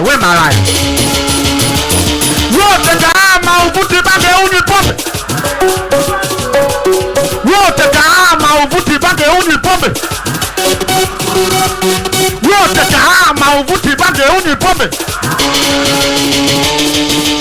we malaya. Wote kama uvuti bange unywi pombe. Wote kama uvuti bange unywi pombe. Wote kama uvuti bange unywi pombe.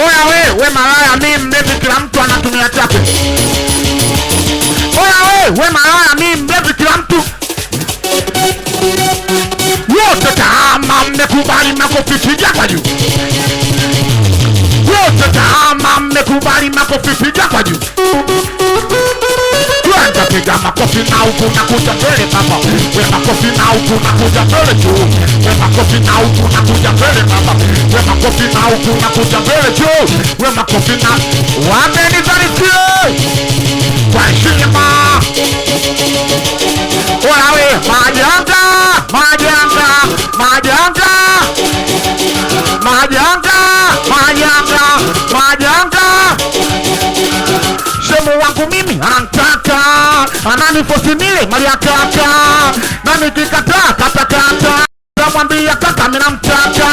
Oya we malaya, mimi mlevi, kila mtu anatumia chake. Oya we malaya, mimi mlevi, kila mtu. Wote kama mmekubali makofi piga kwa juu. Wote kama mmekubali makofi piga kwa juu. Tuanza piga makofi na huku na kuja mbele baba. We makofi na huku na kuja mbele juu. We makofi na huku na kuja mbele baba. We makofi na huku na kuja mbele juu. We makofi na wamenibarikie kwa heshima. Oya we majanga, majanga, majanga, majanga, majanga, majanga. Shemu wangu mimi anataka, ananifosi nile mali ya kaka. Na nikikataa kata kata, namwambia kaka mimi namtaka.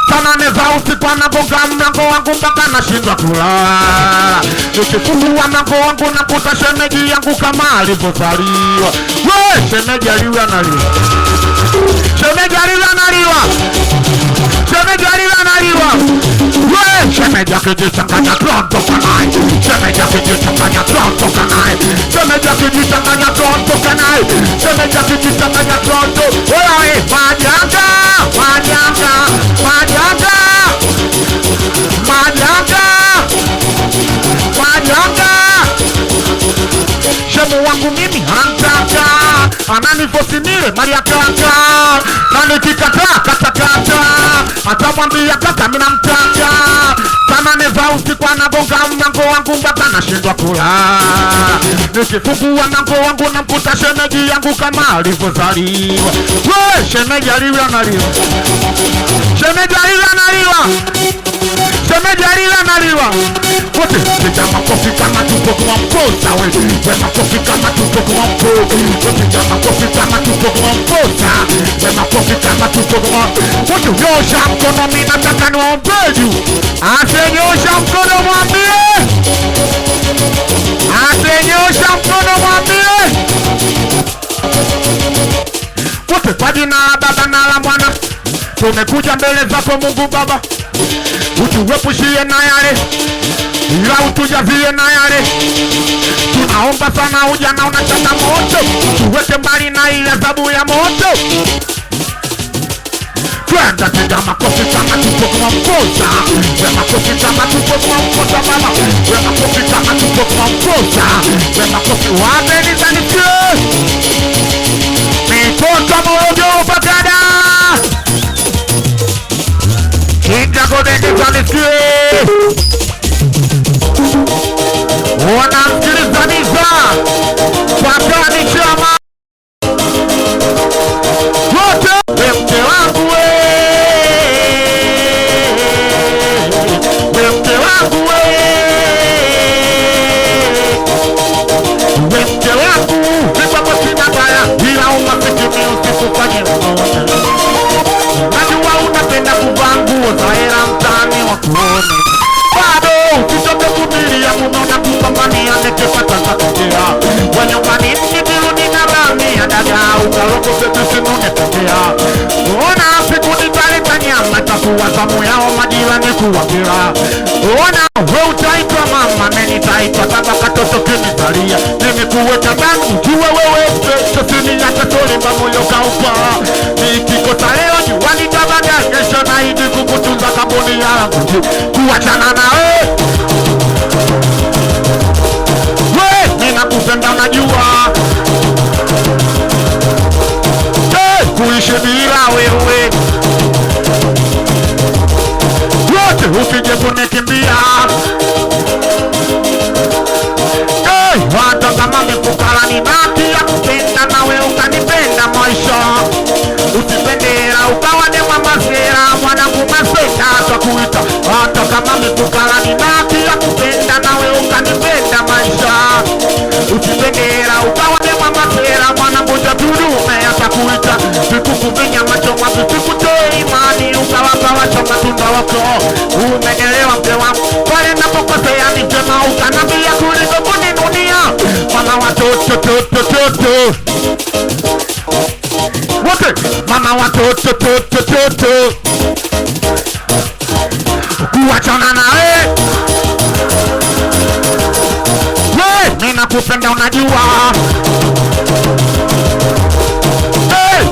Sana neza usiku anagonga mlango wangu mpaka nashindwa kulala. Nikifungua mlango wangu nakuta shemeji yangu kama alivyozaliwa. We shemeji aliwa analiwa. Shemeji aliwa analiwa. Shemeji aliwa analiwa. We shemeji akijichanganya tuondoka naye. Shemeji akijichanganya tuondoka naye. Shemeji akijichanganya tuondoka naye. Shemeji akijichanganya tuondoka. Oya majanga, majanga, majanga, majanga, majanga. Shemu wangu mimi anataka, ananifosi nile mali ya kaka. Na nikikataa kata kata, atamwambia kaka mimi namtaka. Kama neza usiku anagonga mlango wangu mpaka nashindwa kulala. Nikifungua mlango wangu namkuta shemeji yangu kama alivyozaliwa. We shemeji aliwa analiwa. Shemeji aliwa analiwa. Shemeji aliwa analiwa. Wote piga makofi kama tuko kwa mposa we. We makofi kama tuko kwa mposa. Piga makofi kama tuko kwa mposa. We makofi kama tuko kwa mposa. Wote nyosha mkono, mimi nataka niwaombe juu. Asenyosha mkono mwambie. Asenyosha mkono mwambie. Wote kwa jina la Baba na la Mwana. Tumekuja mbele zako Mungu Baba. Utuepushie na yale, ila utujazie na yale. Tunaomba sana ujana una changamoto. Tuweke mbali na ile adhabu ya moto. Twenda piga makofi kama tuko kwa mkosa. We makofi kama tuko kwa mkosa baba. We makofi kama tuko kwa mkosa. We makofi wamenibarikie. Mitoto Morogoro Bagada. Kinga Godeni Zanisikie. Wanamsikilizaniza Pakani Chama. Wote we mke wangu we. We mke wangu we. We mke wangu. Nipapo sina baya ila umasikini usikufanye mmoja. Najua unapenda kuvaa nguo za hela mtaani wakuone. Bado usitoke kumilia mumeona kupambania nikipata za kujia. Wa nyumbani nikirudi na rami ya daga ukaloko zetu sinone tokea. Ona siku nitaleta nyama takuwa zamu yao majirani kuwagira. Ona we utaitwa mama neni taitwa baba katoto kinizalia. Nimi kuweka bani ujue wewe sosini ya katolimba moyo kaupa. Nikikosa leo juwani tabaga kesho na hidi kukutunza kaboni ya kuju. Kuwachana na we ninakupenda unajua. Kuishi bila wewe. Wote usije kunikimbia. Watu kama mifukara ni baki ya kupenda na we ukanipenda maisha. Usipendera ukawa ni mamasera mwanangu maseka atakuita. Watu kama mifukara ni baki ya kupenda na we ukanipenda maisha. Usipendera ukawa ni mamasera mwanangu jadudume atakuita. Vikuku vinya macho mwapi sikutoe imani ukawapa wachoma umenielewa mke wangu. Pale napokosea nisema ukanambia kuliko kuninunia. Mama watoto toto toto wote, mama watoto toto toto, kuachana nawe mimi nakupenda unajua.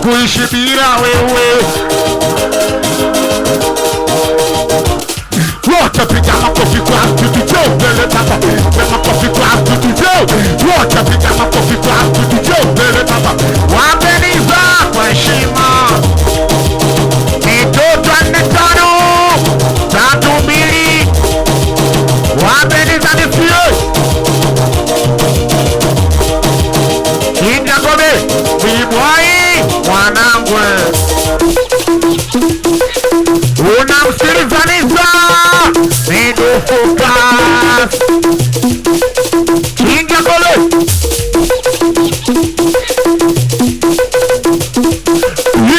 Kuishi bila wewe wote, piga makofi kwa studio mbele baba, piga makofi kwa studio wote, piga makofi kwa studio mbele baba. Wapeniza kwa heshima mitoto 4532 wapeniza nisio Kinga Kobe Bibwai mwanangu, unamsikilizaniza Midufuka Kinga Kobe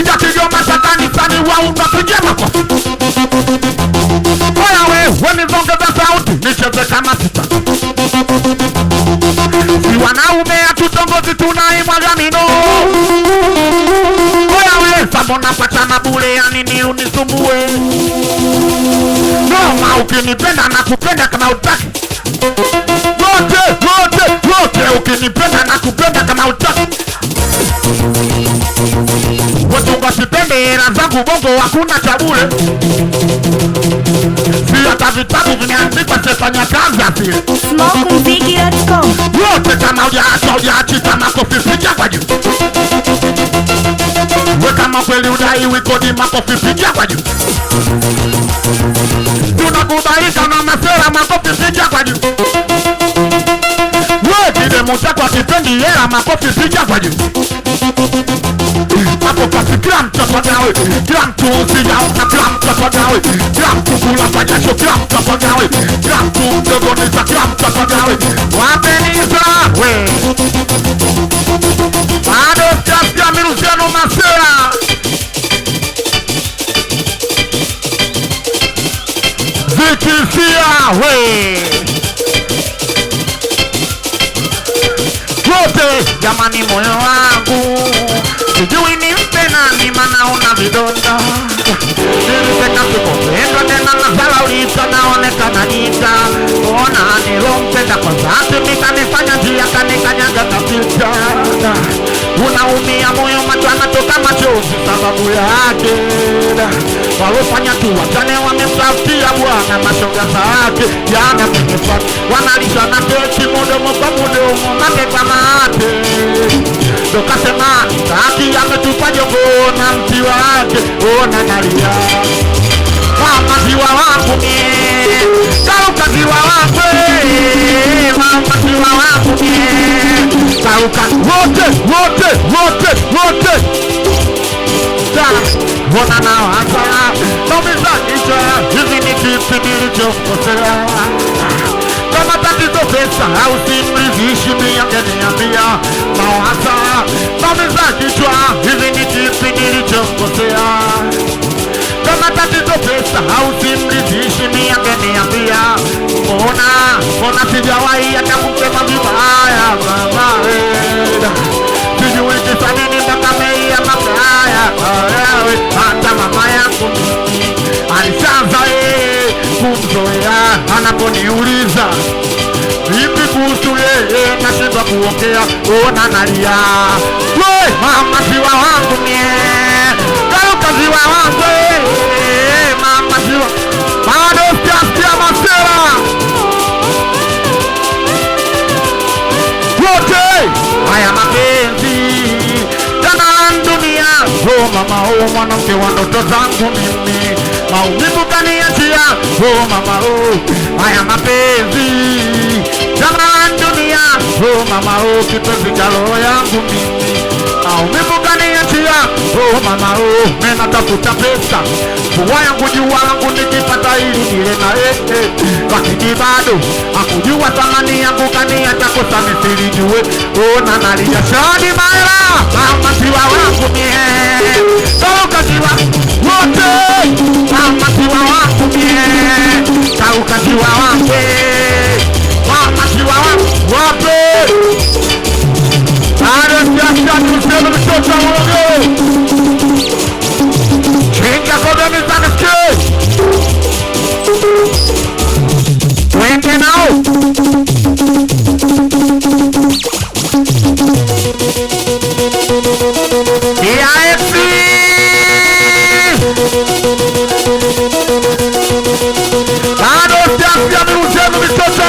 Ija Kigoma Sakanisani wa unapigia makofi. Oya wenizongeza sauti nicheze kama sita. Si wanaume hatutongozi tunaimwaga mino. Oya sabona pachana bure ya nini unisumbue. Noma ukinipenda na kupenda kama utaki. Wote ukinipenda na kupenda kama utaki. Watu wasipende hela zangu bongo hakuna cha bure. Si hata vitabu vimeandikwa sifanya kazi asili. Smokumziki.com. Wote kama hujaachita makofi piga kwa juu. We kama kweli udai wikodi makofi piga kwa juu. Tunakubalika na masera makofi piga kwa juu. Kide mutako kipendi hela makofi piga kwa juu. Hapo kasi kila mtoto gawe, kila mtu usiyaona, kila mtoto gawe, kila mtu kula kwa jasho, kila mtoto gawe, kila mtu mdogoniza, kila mtoto gawe. Wapeniza we bado siasikia miruziano masera. Zikisia we wote, jamani moyo wangu sijui nimpe nani maana una vidonda. Nilipenda kupendwa tena na sala ulisa naonekana nika. Ona nilompenda kwa zati mikanifanya njia kanikanyaga kapita. Unaumia moyo macho anatoka machozi sababu yake. Walofanya tu watane wamemtafutia bwana mashoga zake. Jana kwenye fati wanalisha na keki mudomo kwa mudomo mate kwa mate. Dokasema taki ametupa jongo na mti wake. Ona nalia mama ziwa wangu kauka ziwa wangu. Mama ziwa wangu kauka. Wote Wona na waza Nomiza kisha hivi ni kipi nilichokosea. Kama tatizo pesa au simrizishi miyangeniambia mawaza. Nomiza kisha hivi ni kipi nilichokosea. Kama tatizo pesa au simrizishi miyangeniambia. Mbona sijawahi hata kumsema vibaya mama weda. Sijui kisa nini mpaka meia mabaya. Hata mama yangu mimi alishaanza kumzoea. Anaponiuliza vipi kuhusu yeye nashindwa kuongea. Ona nalia we mama ziwa wangu kauka ziwa wangu. Mama ziwa bado siasikia masera. Wote haya mapenzi dunia. Mama mwanamke wa ndoto zangu mimi, maumivu kaniachia. Mama haya mapenzi jamani dunia. Mama kipenzi cha roho yangu mimi, maumivu kaniachia. Mama mimi natafuta pesa kuwa yangu jua langu nikipata ili nile na lakini bado hakujua thamani yangu kaniacha kosa nisilijue. Ona nalia shadi maela mama ziwa wangu kauka ziwa wote. Mama ziwa wangu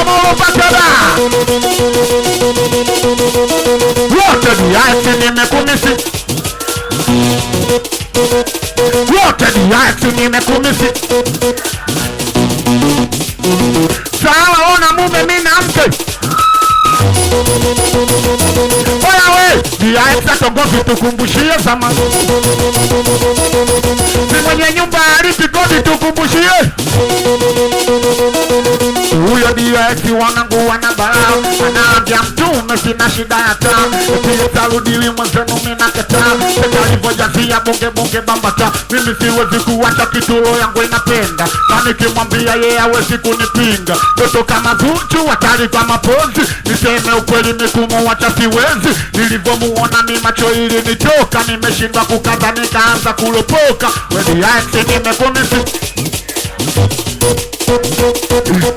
moro bakada. Wote diaksi nimekumisi. Wote diaksi nimekumisi. Sawa ona mume mimi na mke. Oya we, diaksi atongozi tukumbushie zamani. Si mwenye nyumba alipi kodi tukumbushie. Huyo diaksi wanangu wana balao. Anaambia mtume sina shida ya taa. Pia tarudili mwenzenu mina kataa. Seka alivojazia bonge bonge bambata. Mimi siwezi kuwacha kitulo yangu inapenda. Na nikimwambia yeye hawezi kunipinga. Toto kama Zuchu hatari kwa mapozi. Niseme ukweli nikumuacha siwezi. Nilivomuona mi macho ili nitoka. Nimeshindwa kukaza nikaanza kulopoka. Wedi aksi nimekumisi.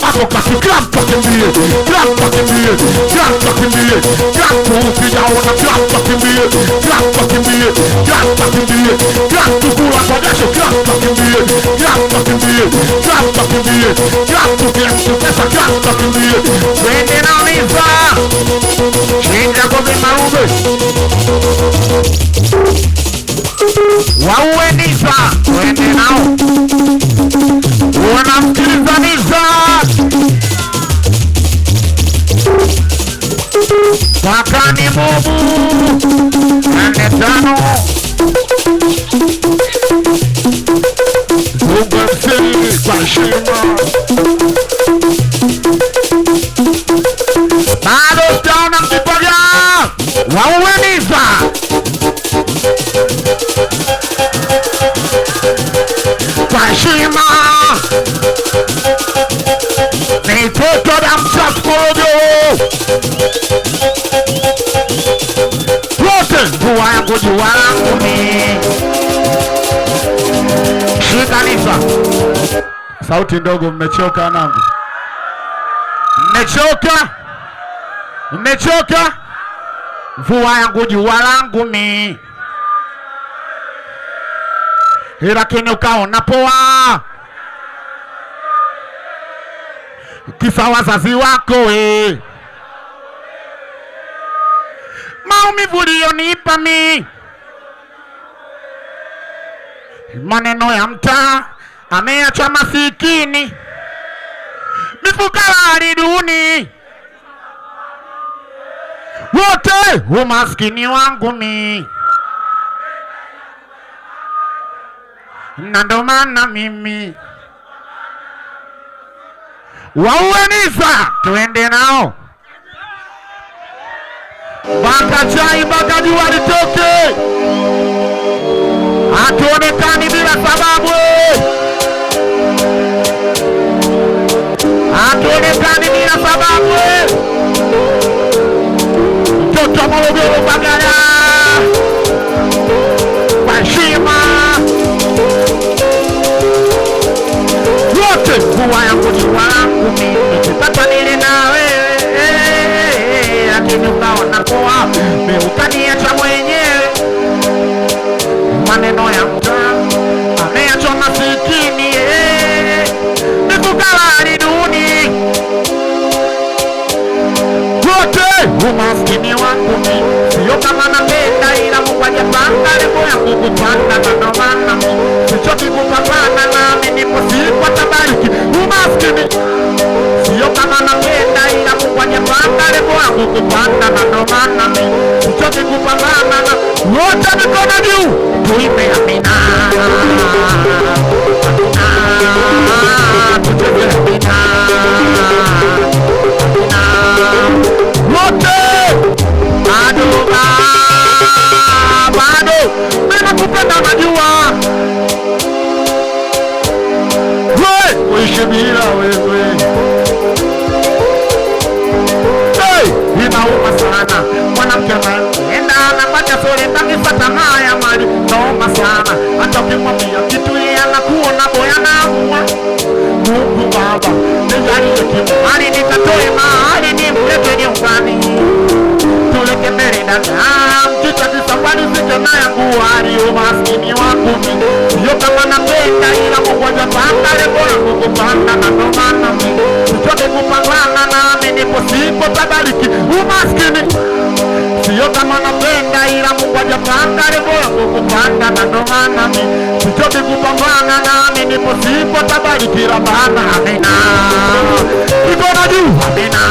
Ako kasi krampa kimbie, krampa kimbie, krampa kimbie, krampa usijaona krampa kimbie, krampa kimbie, krampa kimbie, krampa kula kwa jasho krampa kimbie, krampa kimbie, krampa kimbie, krampa kimbie, pesa krampa kimbie. Wende na uniza, shinda kobe marube. Wauwe niza, wende nao. Wanamkiliza niza. Pakani mobu. Nane tano. Zunga msiri kwa shima. Bado staona mkipaga. Wauwe niza. Kwa shima. Ni toto da mchafukogo. Wote jua yangu ni. Shikaniza. Sauti ndogo mmechoka nangu. Mmechoka. Mmechoka. Mvua yangu jua langu ni. Lakini ukaona poa. Kisa wazazi wako we. Maumivu uliyonipa mi. Maneno ya mtaa ameacha masikini. Mifukara hali duni. Wote umaskini wangu mi. Na ndo maana mimi waueniza tuende nao. Baka chai baka jua litoke. Hatuonekani bila sababu. Hatuonekani bila sababu. Mtoto Morogoro Bagala. Kwa shima. Wote kuwa yangu ni wangu mimi. Papa nili na wewe. Lakini ukaona kuwa ukaniacha mwenyewe. Maneno ya mtaa ameacha masikini. Mifukara hali duni. Wote umaskini wangu mimi. Sio kama napenda ila Mungu hajapanga lengo yangu kupanda. Na ndo maana mimi sichoki kupambana nami nipo siku atabariki. Umaskini sio kama napenda ila Mungu hajapanga lengo yangu kupanda. Na ndo maana mimi sichoki kupambana na wote mikono juu. Tuimbe amina. Tucheze amina. Wote bado mimi nakupenda najua. Wewe uishi bila wewe. Inauma sana. Mwanamke anaenda anapata sore kabisa tamaa ya mali. Naoma sana. Hata ukimwambia kitu yeye anakuona boya naamua. Mungu Baba, nijalie kimali nikatoe mahali nimlete nyumbani. Tuleke mbele dada, mchicha kisambani zike na yangu hali umaskini wangu mimi. Sio kama napenda ila Mungu hajapanga lengo langu kupanda. Na ndo maana mimi sichoke kupambana na umaskini sio kama napenda, ila Mungu hajapanga levo yangu kupanda, na ndo maana mimi sichoki kupambana, nami nipo sipo tabari kila bana. Amina, iko na juu. Amina.